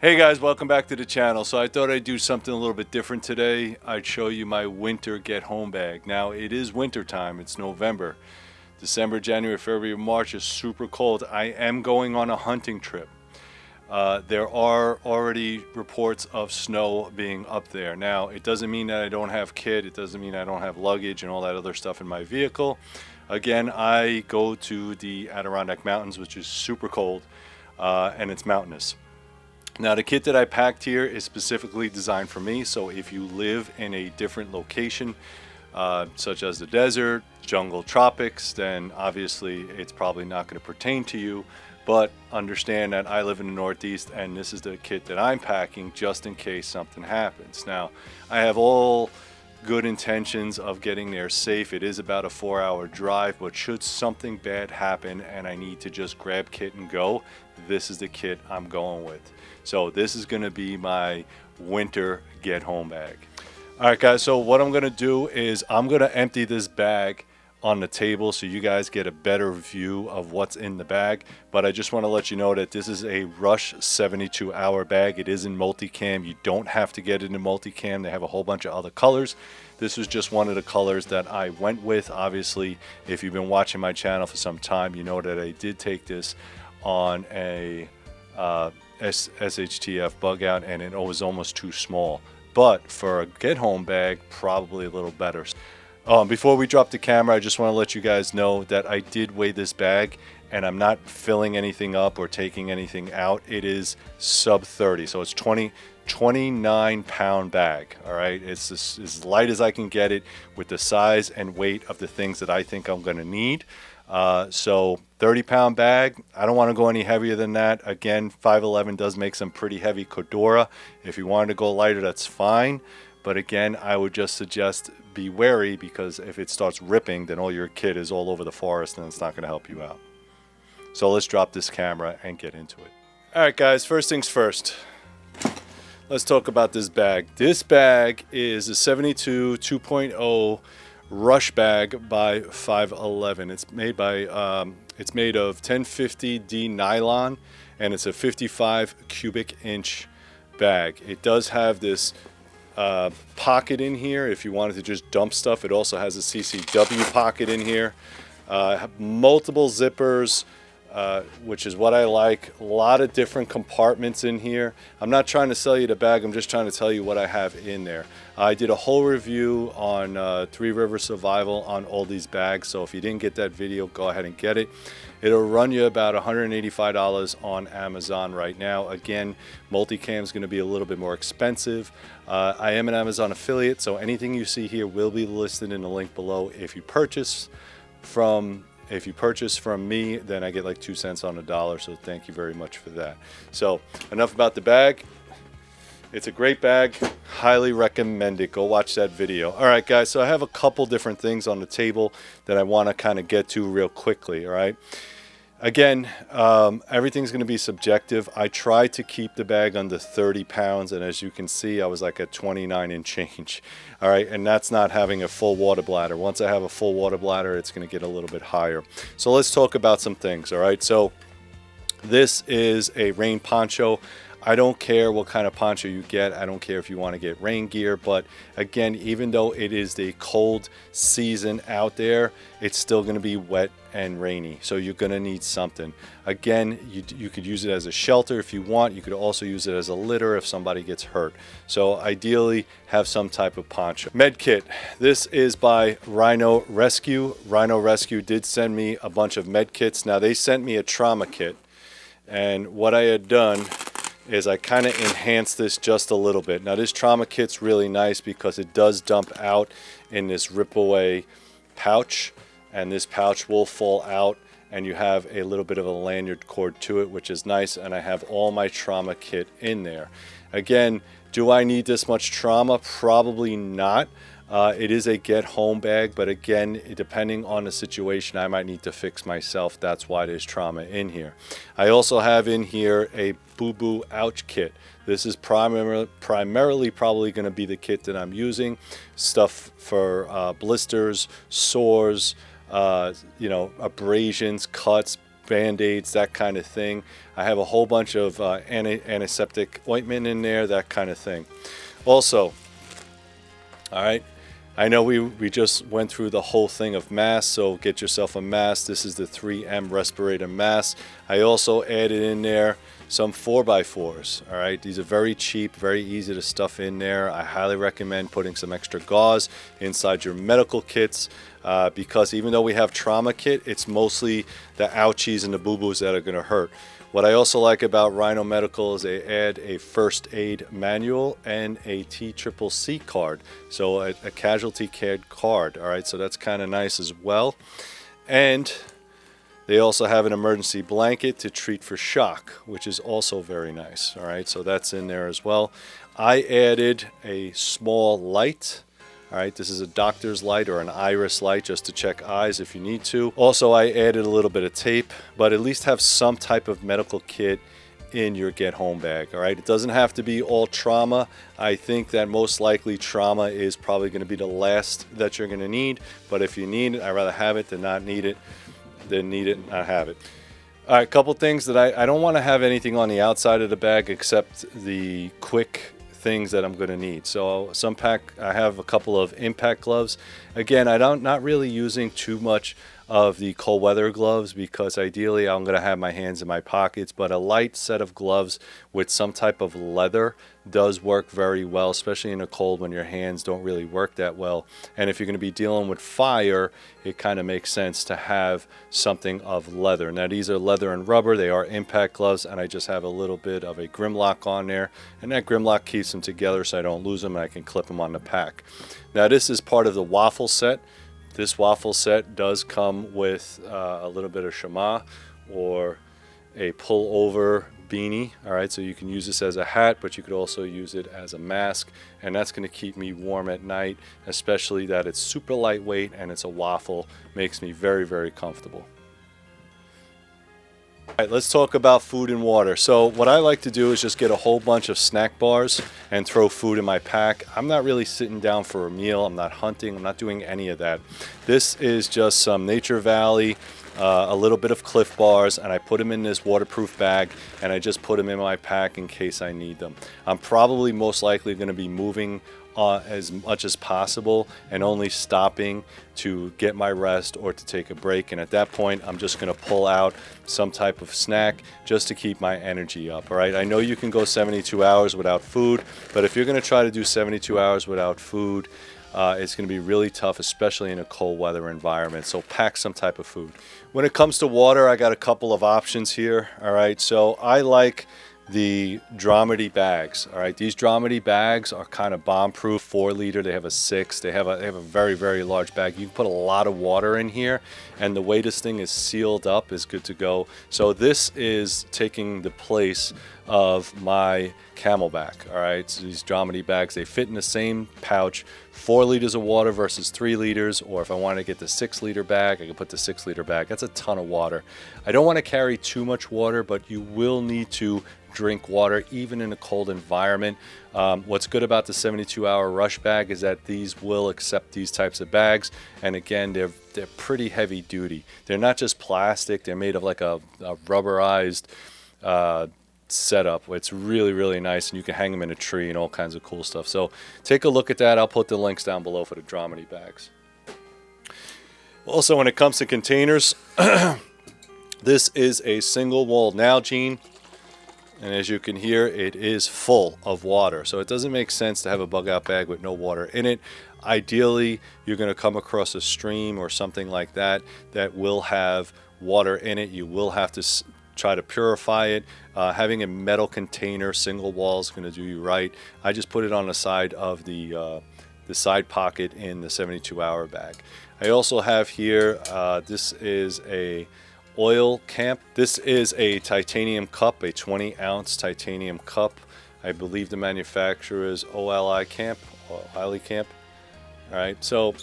Hey guys, welcome back to the channel. So I thought I'd do something a little bit different today. I'd show you my winter get home bag. Now it is winter time, it's November. December, January, February, March is super cold. I am going on a hunting trip. There are already reports of snow being up there. Now it doesn't mean that I don't have kit, it doesn't mean I don't have luggage and all that other stuff in my vehicle. Again, I go to the Adirondack Mountains, which is super cold, and it's mountainous. Now the kit that I packed here is specifically designed for me, so if you live in a different location, such as the desert, jungle, tropics, then obviously it's probably not going to pertain to you. But understand that I live in the Northeast and this is the kit that I'm packing just in case something happens. Now I have all good intentions of getting there safe. It is about a 4-hour drive, but should something bad happen and I need to just grab kit and go, this is the kit I'm going with. So this is going to be my winter get home bag. All right guys, so what I'm going to do is I'm going to empty this bag on the table so you guys get a better view of what's in the bag. But I just want to let you know that this is a Rush 72-hour bag. It is in multicam. You don't have to get it in multicam. They have a whole bunch of other colors. This was just one of the colors that I went with. Obviously, if you've been watching my channel for some time, you know that I did take this on a SHTF bug out and it was almost too small. But for a get home bag, probably a little better. Before we drop the camera, I just want to let you guys know that I did weigh this bag and I'm not filling anything up or taking anything out. It is sub 30, so it's 29-pound bag. All right, it's as light as I can get it with the size and weight of the things that I think I'm going to need. So 30-pound bag. I don't want to go any heavier than that. Again, 5'11" does make some pretty heavy Cordura. If you wanted to go lighter, that's fine. But again, I would just suggest be wary, because if it starts ripping, then all your kit is all over the forest and it's not going to help you out. So let's drop this camera and get into it. All right, guys, first things first. Let's talk about this bag. This bag is a 72 2.0 Rush bag by 5'11". It's made by it's made of 1050D nylon and it's a 55 cubic inch bag. It does have this pocket in here if you wanted to just dump stuff. It also has a CCW pocket in here, multiple zippers, which is what I like. A lot of different compartments in here. I'm not trying to sell you the bag, I'm just trying to tell you what I have in there. I did a whole review on Three River Survival on all these bags, so if you didn't get that video, go ahead and get it. It'll run you about $185 on Amazon right now. Again, multicam is going to be a little bit more expensive. I am an Amazon affiliate, so anything you see here will be listed in the link below. If you purchase from me, then I get like 2 cents on the dollar, so thank you very much for that. So enough about the bag. It's a great bag, highly recommend it. Go watch that video. All right guys, so I have a couple different things on the table that I want to kind of get to real quickly. All right, again, everything's going to be subjective. I try to keep the bag under 30 pounds, and as you can see, I was like at 29 and change. All right, and that's not having a full water bladder. Once I have a full water bladder, it's going to get a little bit higher. So let's talk about some things. All right, so this is a rain poncho. I don't care what kind of poncho you get. I don't care if you want to get rain gear, but again, even though it is the cold season out there, it's still going to be wet and rainy, so you're going to need something. Again, you could use it as a shelter if you want. You could also use it as a litter if somebody gets hurt. So ideally, have some type of poncho. Med kit. This is by Rhino Rescue. Rhino Rescue did send me a bunch of med kits. Now, they sent me a trauma kit, and what I had done is I kind of enhanced this just a little bit. Now this trauma kit's really nice because it does dump out in this rip away pouch, and this pouch will fall out and you have a little bit of a lanyard cord to it, which is nice, and I have all my trauma kit in there. Again, do I need this much trauma? Probably not. It is a get home bag, but again, depending on the situation, I might need to fix myself. That's why there's trauma in here. I also have in here a boo-boo ouch kit. This is primarily probably going to be the kit that I'm using. Stuff for blisters, sores, abrasions, cuts, Band-Aids, that kind of thing. I have a whole bunch of antiseptic ointment in there, that kind of thing. Also, all right, I know we just went through the whole thing of masks, so get yourself a mask. This is the 3M respirator mask. I also added in there some 4x4s. All right, these are very cheap, very easy to stuff in there. I highly recommend putting some extra gauze inside your medical kits, because even though we have trauma kit, it's mostly the ouchies and the boo-boos that are going to hurt. What I also like about Rhino Medical is they add a first aid manual and a TCCC card, so a casualty care card. All right, so that's kind of nice as well. And they also have an emergency blanket to treat for shock, which is also very nice. All right, so that's in there as well. I added a small light. All right, this is a doctor's light or an iris light just to check eyes if you need to. Also, I added a little bit of tape, but at least have some type of medical kit in your get home bag. All right, it doesn't have to be all trauma. I think that most likely trauma is probably going to be the last that you're going to need, but if you need it, I'd rather have it than not need it, than need it and not have it. All right, a couple things that I don't want to have anything on the outside of the bag except the quick things that I'm going to need. So I have a couple of impact gloves. Again, not really using too much of the cold weather gloves because ideally I'm going to have my hands in my pockets, but a light set of gloves with some type of leather does work very well, especially in the cold when your hands don't really work that well. And if you're going to be dealing with fire, it kind of makes sense to have something of leather. Now these are leather and rubber, they are impact gloves, and I just have a little bit of a Grimlock on there, and that Grimlock keeps them together so I don't lose them and I can clip them on the pack. Now this is part of the waffle set. This waffle set does come with a little bit of shema or a pull-over beanie. All right, so you can use this as a hat, but you could also use it as a mask, and that's going to keep me warm at night, especially that it's super lightweight and it's a waffle. Makes me very, very comfortable. All right, let's talk about food and water. So what I like to do is just get a whole bunch of snack bars and throw food in my pack. I'm not really sitting down for a meal. I'm not hunting. I'm not doing any of that. This is just some Nature Valley, a little bit of Cliff Bars, and I put them in this waterproof bag, and I just put them in my pack in case I need them. I'm probably most likely going to be moving as much as possible and only stopping to get my rest or to take a break, and at that point I'm just going to pull out some type of snack just to keep my energy up. All right, I know you can go 72 hours without food, but if you're going to try to do 72 hours without food, it's going to be really tough, especially in a cold weather environment. So pack some type of food. When it comes to water, I got a couple of options here. All right, so I like the Dramedy bags. All right, these Dramedy bags are kind of bomb-proof, 4 liter. They have a 6. They have a very, very large bag. You can put a lot of water in here, and the way this thing is sealed up is good to go. So this is taking the place of my Camelback. All right, so these Dramedy bags, they fit in the same pouch. 4 liters of water versus 3 liters, or if I want to get the 6 liter bag, I can put the 6 liter bag. That's a ton of water. I don't want to carry too much water, but you will need to drink water even in a cold environment. What's good about the 72-hour rush bag is that these will accept these types of bags, and again, they're pretty heavy duty. They're not just plastic, they're made of like a rubberized setup. It's really, really nice, and you can hang them in a tree and all kinds of cool stuff. So take a look at that. I'll put the links down below for the Dramedy bags. Also, when it comes to containers, this is a single wall Nalgene, and as you can hear, it is full of water. So it doesn't make sense to have a bug out bag with no water in it. Ideally, you're going to come across a stream or something like that that will have water in it. You will have to try to purify it. Having a metal container, single wall, is going to do you right. I just put it on the side of the side pocket in the 72-hour bag. I also have here, this is a oil camp. This is a titanium cup, a 20-ounce titanium cup. I believe the manufacturer is OLI Camp, or Hiley Camp. All right, so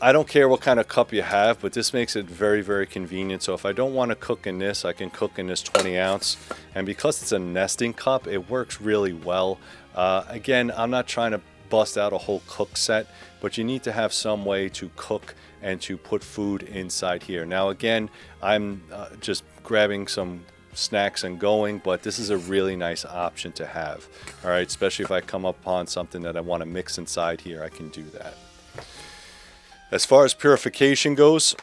I don't care what kind of cup you have, but this makes it very, very convenient. So if I don't want to cook in this, I can cook in this 20-ounce. And because it's a nesting cup, it works really well. Again, I'm not trying to bust out a whole cook set, but you need to have some way to cook and to put food inside here. Now again, I'm just grabbing some snacks and going, but this is a really nice option to have. All right, especially if I come upon something that I want to mix inside here, I can do that. As far as purification goes,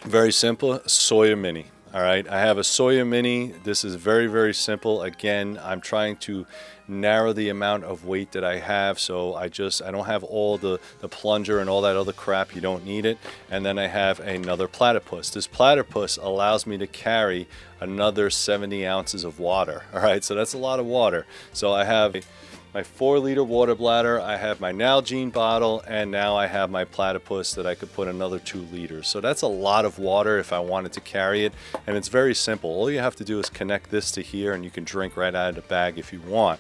very simple, Sawyer Mini. All right, I have a Sawyer Mini. This is very, very simple. Again, I'm trying to narrow the amount of weight that I have, so I don't have all the plunger and all that other crap. You don't need it. And then I have another platypus. This platypus allows me to carry another 70 ounces of water. All right, so that's a lot of water. So I have my 4-liter water bladder, I have my Nalgene bottle, and now I have my platypus that I could put another 2 liters. So that's a lot of water if I wanted to carry it, and it's very simple. All you have to do is connect this to here, and you can drink right out of the bag if you want.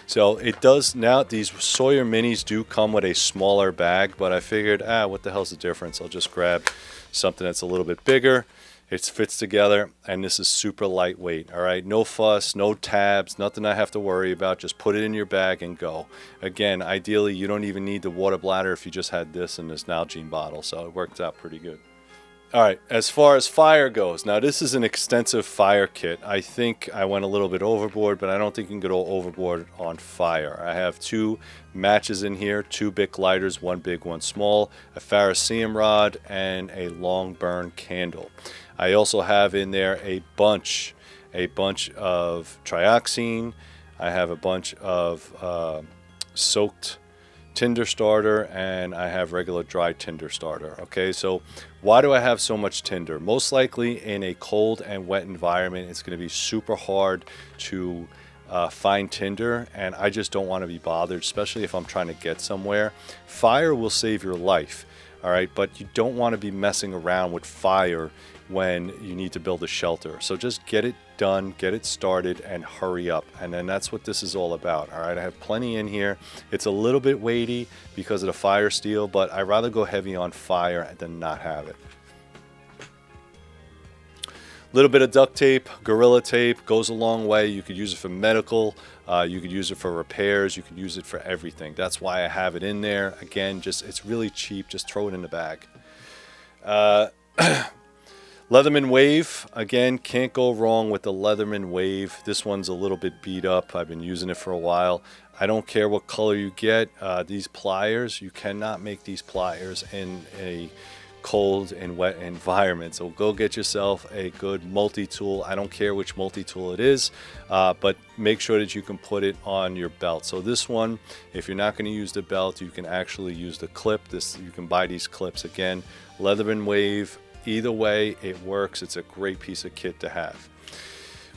So it does, now these Sawyer Minis do come with a smaller bag, but I figured, what the hell's the difference? I'll just grab something that's a little bit bigger. It fits together, and this is super lightweight. All right, no fuss, no tabs, nothing I have to worry about. Just put it in your bag and go. Again, ideally, you don't even need the water bladder if you just had this and this Nalgene bottle, so it worked out pretty good. All right, as far as fire goes, now this is an extensive fire kit. I think I went a little bit overboard, but I don't think you can go overboard on fire. I have 2 matches in here, 2 Bic lighters, 1 big, 1 small, a ferrocerium rod, and a long burn candle. I also have in there a bunch of trioxane. I have a bunch of soaked tinder starter, and I have regular dry tinder starter. Okay, so why do I have so much tinder? Most likely in a cold and wet environment, it's going to be super hard to find tinder, and I just don't want to be bothered, especially if I'm trying to get somewhere. Fire will save your life, all right, but you don't want to be messing around with fire when you need to build a shelter. So just get it done, get it started, and hurry up. And then that's what this is all about. All right, I have plenty in here. It's a little bit weighty because of the fire steel, but I'd rather go heavy on fire than not have it. Little bit of duct tape, Gorilla Tape goes a long way. You could use it for medical, you could use it for repairs, you could use it for everything. That's why I have it in there. Again, just it's really cheap. Just throw it in the bag. Leatherman Wave, again, can't go wrong with the Leatherman Wave. This one's a little bit beat up. I've been using it for a while. I don't care what color you get. These pliers, you cannot make these pliers in a cold and wet environment. So go get yourself a good multi-tool. I don't care which multi-tool it is, but make sure that you can put it on your belt. So this one, if you're not going to use the belt, you can actually use the clip. You can buy these clips. Again, Leatherman Wave. Either way, it works. It's a great piece of kit to have.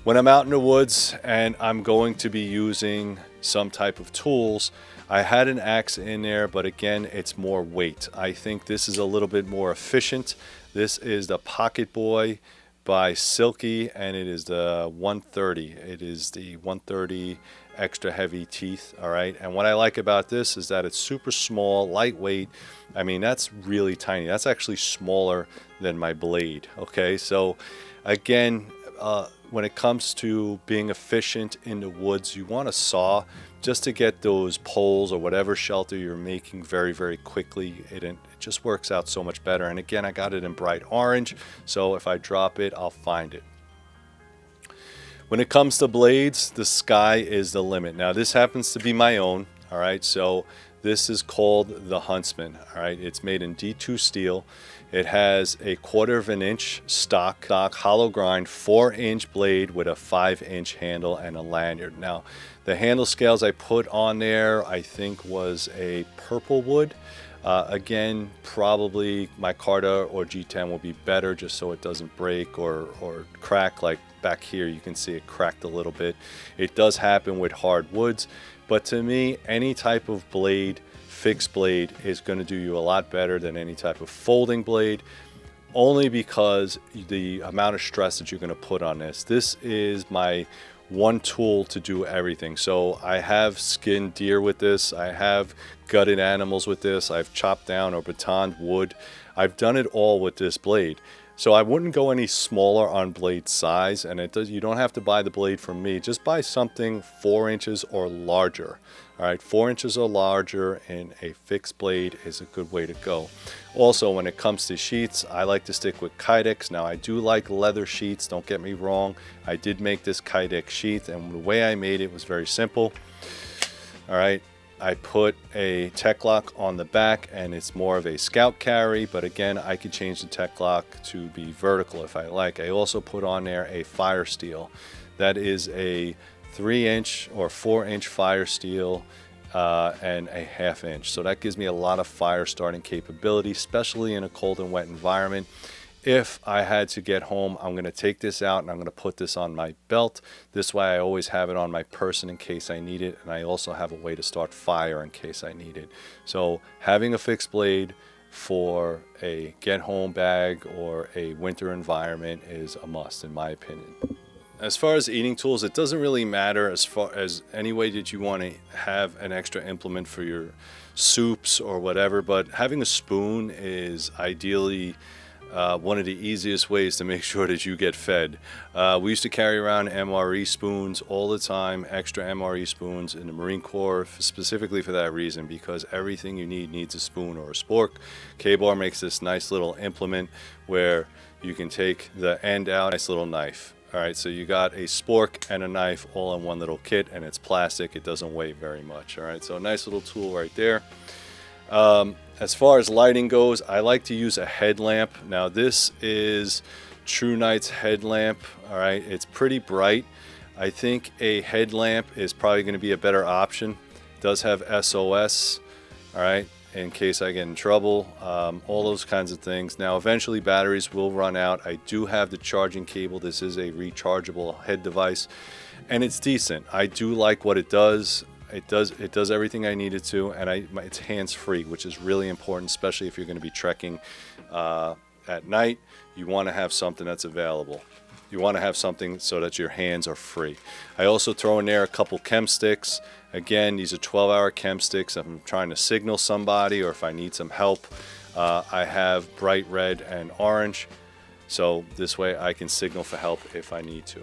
When I'm out in the woods and I'm going to be using some type of tools, I had an axe in there, but again, it's more weight. I think this is a little bit more efficient. This is the Pocket Boy by Silky, and it is the 130. It is the 130 extra heavy teeth. All right, and what I like about this is that it's super small, lightweight. I mean, that's really tiny. That's actually smaller than my blade. Okay, so again, when it comes to being efficient in the woods, you want a saw just to get those poles or whatever shelter you're making very, very quickly. It just works out so much better. And again, I got it in bright orange, so if I drop it, I'll find it. When it comes to blades, the sky is the limit. Now, this happens to be my own. All right, so this is called the Huntsman. All right, it's made in D2 steel. It has a 1/4 of an inch stock hollow grind, 4-inch blade with a 5-inch handle and a lanyard. Now, the handle scales I put on there, I think was a purple wood. Again, probably my Carta or G10 will be better just so it doesn't break or crack. Like back here, you can see it cracked a little bit. It does happen with hard woods, but to me, any type of blade, fixed blade, is going to do you a lot better than any type of folding blade, only because the amount of stress that you're going to put on this. This is my one tool to do everything. So I have skinned deer with this. I have gutted animals with this. I've chopped down or batoned wood. I've done it all with this blade. So I wouldn't go any smaller on blade size, and you don't have to buy the blade from me. Just buy something 4 inches or larger. All right, 4 inches or larger in a fixed blade is a good way to go. Also, when it comes to sheets, I like to stick with Kydex. Now, I do like leather sheets, don't get me wrong. I did make this Kydex sheet, and the way I made it was very simple. All right, I put a tech lock on the back, and it's more of a scout carry, but again, I could change the tech lock to be vertical if I like. I also put on there a fire steel. That is a 3-inch or 4-inch fire steel and a 1/2 inch. So that gives me a lot of fire starting capability, especially in a cold and wet environment. If I had to get home, I'm going to take this out and I'm going to put this on my belt. This way I always have it on my person in case I need it, and I also have a way to start fire in case I need it. So having a fixed blade for a get home bag or a winter environment is a must in my opinion. As far as eating tools, it doesn't really matter as far as any way that you want to have an extra implement for your soups or whatever, but having a spoon is ideally one of the easiest ways to make sure that you get fed. We used to carry around MRE spoons all the time, extra MRE spoons in the Marine Corps, specifically for that reason, because everything you need needs a spoon or a spork. K-Bar makes this nice little implement where you can take the end out, nice little knife. All right, so you got a spork and a knife all in one little kit, and it's plastic. It doesn't weigh very much. All right, so a nice little tool right there. As far as lighting goes, I like to use a headlamp. Now this is True Night's headlamp. All right, it's pretty bright. I think a headlamp is probably going to be a better option. It does have SOS. All right, in case I get in trouble, all those kinds of things. Now eventually batteries will run out. I do have the charging cable. This is a rechargeable head device, and it's decent. I do like what it does. It does everything I need it to, and it's hands-free, which is really important, especially if you're going to be trekking at night. You want to have something that's available. You want to have something so that your hands are free. I also throw in there a couple chem sticks. Again, these are 12-hour chem sticks. If I'm trying to signal somebody or if I need some help. I have bright red and orange, so this way I can signal for help if I need to.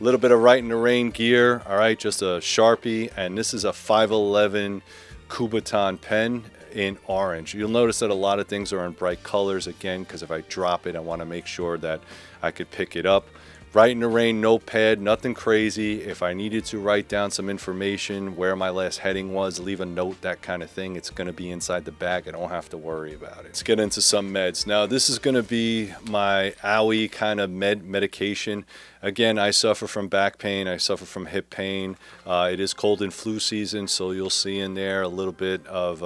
A little bit of Right in the Rain gear, all right, just a Sharpie, and this is a 511 Kubotan pen in orange. You'll notice that a lot of things are in bright colors, again, because if I drop it, I want to make sure that I could pick it up. Right in the Rain notepad, nothing crazy. If I needed to write down some information, where my last heading was, leave a note, that kind of thing, it's going to be inside the bag. I don't have to worry about it. Let's get into some meds. Now, this is going to be my OWI kind of medication. Again, I suffer from back pain. I suffer from hip pain. It is cold and flu season, so you'll see in there a little bit of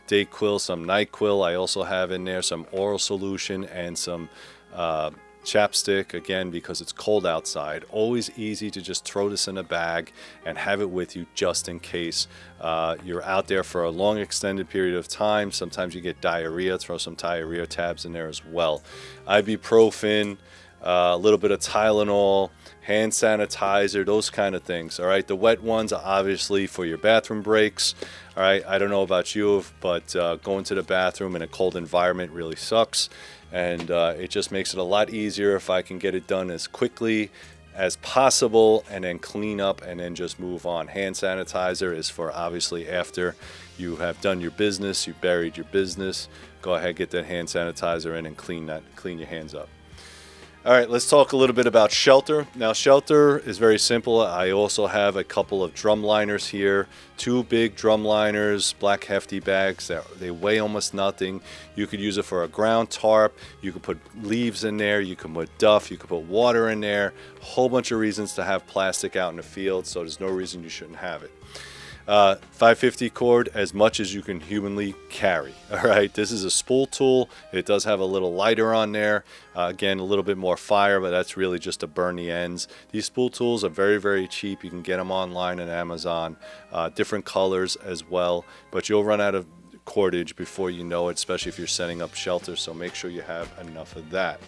Dayquil, some NyQuil. I also have in there some oral solution and some chapstick, again, because it's cold outside. Always easy to just throw this in a bag and have it with you just in case you're out there for a long extended period of time. Sometimes you get diarrhea. Throw some diarrhea tabs in there as well. Ibuprofen, a little bit of Tylenol, hand sanitizer, those kind of things. All right, the wet ones are obviously for your bathroom breaks. All right, I don't know about you, but going to the bathroom in a cold environment really sucks. And it just makes it a lot easier if I can get it done as quickly as possible and then clean up and then just move on. Hand sanitizer is for obviously after you have done your business, you buried your business, go ahead, get that hand sanitizer in and clean your hands up. All right, let's talk a little bit about shelter. Now, shelter is very simple. I also have a couple of drum liners here, 2 big drum liners, black hefty bags. They weigh almost nothing. You could use it for a ground tarp. You could put leaves in there. You can put duff. You could put water in there. A whole bunch of reasons to have plastic out in the field, so there's no reason you shouldn't have it. 550 cord, as much as you can humanly carry. All right, this is a spool tool. It does have a little lighter on there. Again, a little bit more fire, but that's really just to burn the ends. These spool tools are very, very cheap. You can get them online on Amazon. Different colors as well, but you'll run out of cordage before you know it, especially if you're setting up shelter, so make sure you have enough of that.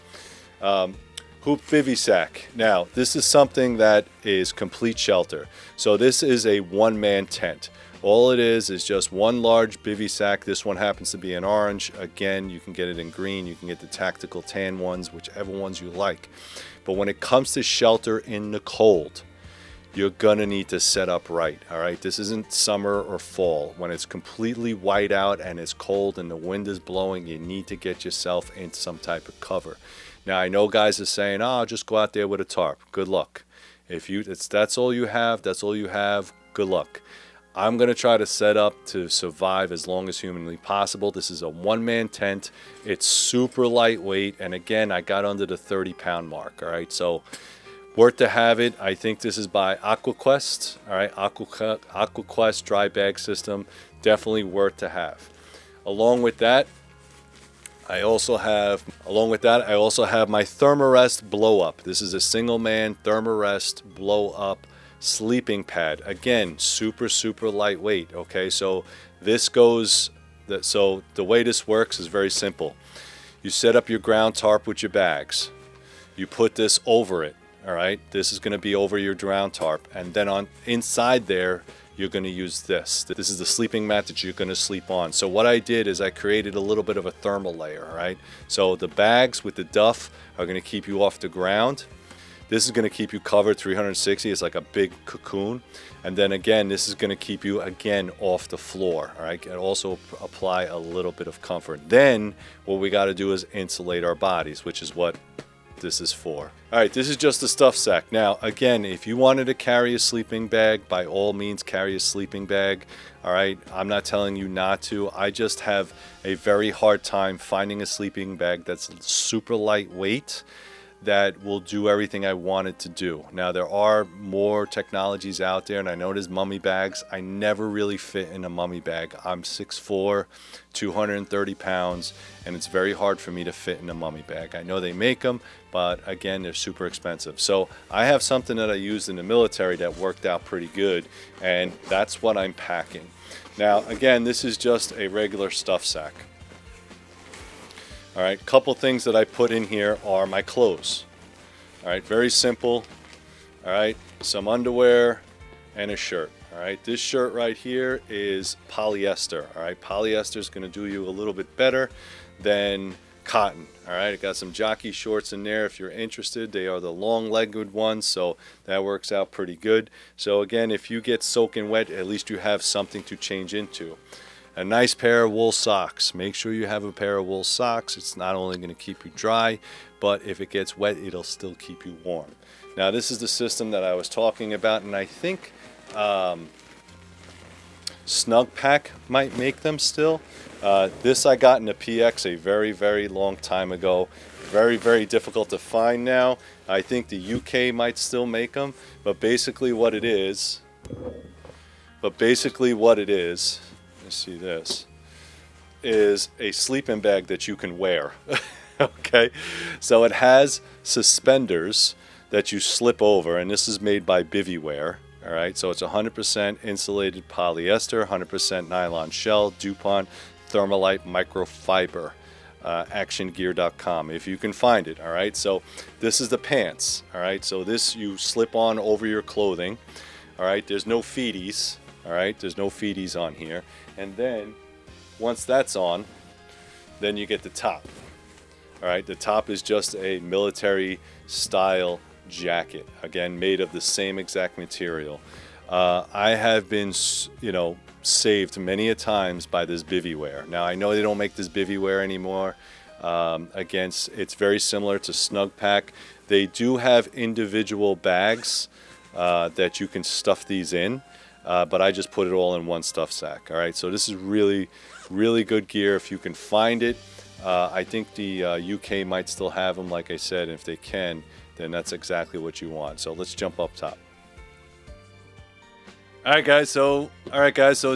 Hoop Vivisac. Now, this is something that is complete shelter. So this is a one-man tent. All it is just one large bivy sack. This one happens to be in orange. Again, you can get it in green. You can get the tactical tan ones, whichever ones you like. But when it comes to shelter in the cold, you're gonna need to set up right. All right, this isn't summer or fall. When it's completely white out and it's cold and the wind is blowing, you need to get yourself in some type of cover. Now, I know guys are saying, "Oh, just go out there with a tarp." Good luck. If that's all you have, that's all you have. Good luck. I'm going to try to set up to survive as long as humanly possible. This is a one-man tent. It's super lightweight, and again, I got under the 30-pound mark. All right, so worth to have it. I think this is by AquaQuest. All right, AquaQuest dry bag system, definitely worth to have. Along with that, I also have my Thermarest blow up. This is a single man Thermarest blow up sleeping pad. Again, super lightweight. Okay, so so the way this works is very simple. You set up your ground tarp with your bags. You put this over it. All right, this is going to be over your ground tarp, and then on inside there you're going to use this. This is the sleeping mat that you're going to sleep on. So what I did is I created a little bit of a thermal layer. All right, so the bags with the duff are going to keep you off the ground. This is going to keep you covered 360. It's like a big cocoon. And then again, this is going to keep you again off the floor. All right, and also apply a little bit of comfort. Then what we got to do is insulate our bodies, which is what this is for. All right, this is just a stuff sack. Now, again, if you wanted to carry a sleeping bag, by all means carry a sleeping bag. All right, I'm not telling you not to. I just have a very hard time finding a sleeping bag that's super lightweight that will do everything I want it to do. Now, there are more technologies out there, and I know there's mummy bags. I never really fit in a mummy bag. I'm 6'4", 230 pounds, and it's very hard for me to fit in a mummy bag. I know they make them, but again, they're super expensive. So I have something that I used in the military that worked out pretty good, and that's what I'm packing. Now, again, this is just a regular stuff sack. All right, couple things that I put in here are my clothes. All right, very simple. All right, some underwear and a shirt. All right, this shirt right here is polyester. All right, polyester is going to do you a little bit better than cotton. All right, I got some jockey shorts in there if you're interested. They are the long-legged ones, so that works out pretty good. So again, if you get soaking wet, at least you have something to change into. A nice pair of wool socks. Make sure you have a pair of wool socks. It's not only going to keep you dry, but if it gets wet, it'll still keep you warm. Now, this is the system that I was talking about, and I think Snug Pack might make them still. This I got in a PX a very long time ago. Very difficult to find now. I think the UK might still make them, but basically what it is, see this, is a sleeping bag that you can wear. Okay, so it has suspenders that you slip over, and this is made by Biviwear. All right, so it's 100% insulated polyester, 100% nylon shell, DuPont Thermalite microfiber, actiongear.com if you can find it. All right, so this is the pants. All right, so this you slip on over your clothing. All right, there's no feeties. All right, there's no feeties on here. And then once that's on, then you get the top. All right, the top is just a military style jacket, again made of the same exact material. I have been, saved many a times by this Biviwear. Now I know they don't make this Biviwear anymore. Again, it's very similar to Snug Pack. They do have individual bags that you can stuff these in. But I just put it all in one stuff sack. All right, so this is really good gear if you can find it. I think the UK might still have them, like I said. If they can, then that's exactly what you want. So let's jump up top. All right, guys. So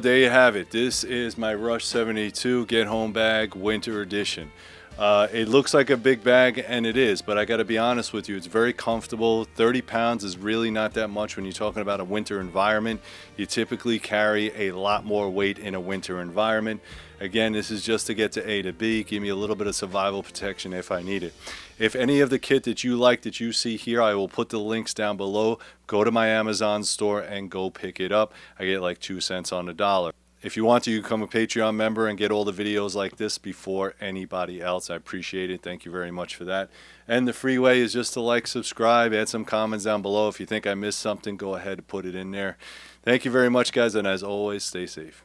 there you have it. This is my Rush 72 Get Home Bag Winter Edition. It looks like a big bag, and it is, but I got to be honest with you, it's very comfortable. 30 pounds is really not that much when you're talking about a winter environment. You typically carry a lot more weight in a winter environment. Again, this is just to get to A to B, give me a little bit of survival protection if I need it. If any of the kit that you like that you see here, I will put the links down below. Go to my Amazon store and go pick it up. I get like 2 cents on the dollar. If you want to, you become a Patreon member and get all the videos like this before anybody else. I appreciate it. Thank you very much for that. And the free way is just to like, subscribe, add some comments down below. If you think I missed something, go ahead and put it in there. Thank you very much, guys, and as always, stay safe.